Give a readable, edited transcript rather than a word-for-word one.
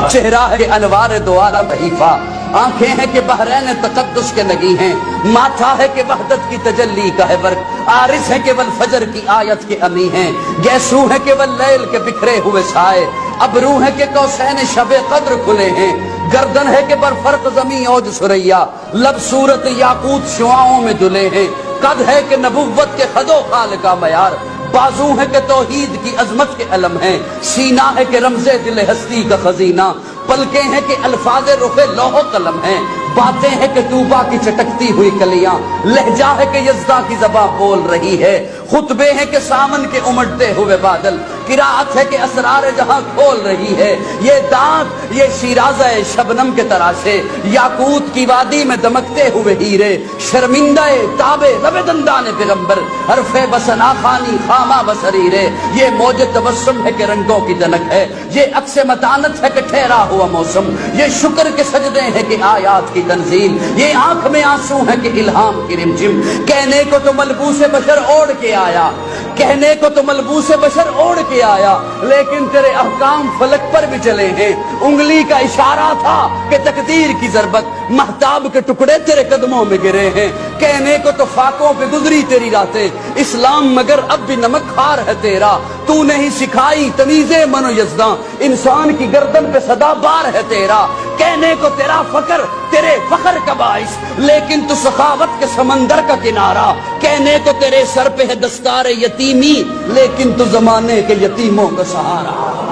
چہرہ ہے کہ انوار دو عالم حیفا، آنکھیں ہیں کہ بحرین تقدس کے نگی ہیں، ماتھا ہے کہ وحدت کی تجلی کا ہے برق، عارض ہے کہ والفجر کی آیت کے امی ہیں، گیسو ہے کہ واللیل کے بکھرے ہوئے سائے، ابرو ہے کہ قوسین شب قدر کھلے ہیں، گردن ہے کہ برفرق زمین اوج سریا، لب صورت یاقوت شعاؤں میں دلے ہیں، قد ہے کہ نبوت کے خد و خال کا معیار، بازو ہے کہ توحید کی عظمت کے علم ہیں، سینہ ہے کہ رمز دل ہستی کا خزینہ، پلکیں ہیں کہ الفاظ رخ لوح و قلم ہیں، باتیں ہیں کہ طوبا کی چٹکتی ہوئی کلیاں، لہجہ ہے کہ یزداں کی زبان بول رہی ہے، خطبے ہیں کہ سامن کے امڑتے ہوئے بادل، قراءت ہے کہ اسرار جہاں کھول رہی ہے، یہ دانت یہ شیرازہ شبنم کے تراشے، یاقوت کی وادی میں دمکتے ہوئے ہیرے، شرمندہ تابے لب دندان پیغمبر، حرف بسنا خانی خامہ بصریرے، یہ موج تبسم ہے کہ رنگوں کی دنک ہے، یہ عکس متانت ہے کہ ٹھہرا ہوا موسم، یہ شکر کے سجدے ہیں کہ آیات کی تنزیل، یہ آنکھ میں آنسو ہے کہ الہام کی رمجم، کہنے کو تو ملبوس بشر اوڑھ کے آیا، کہنے کو تو ملبوس بشر اوڑھ کے آیا، لیکن تیرے احکام فلک پر بھی چلے ہیں، انگلی کا اشارہ تھا کہ تقدیر کی ضربت، مہتاب کے ٹکڑے تیرے قدموں میں گرے ہیں، کہنے کو تو فاقوں پہ گزری تیری راتیں، اسلام مگر اب بھی نمک خوار ہے تیرا، تو نہیں سکھائی تمیز من و یزداں، انسان کی گردن پہ صدا بار ہے تیرا، کہنے کو تیرا فخر تیرے فخر کا باعث، لیکن تو سخاوت کے سمندر کا کنارہ، کہنے کو تیرے سر پہ ہے دستار یتیمی، لیکن تو زمانے کے یتیموں کا سہارا۔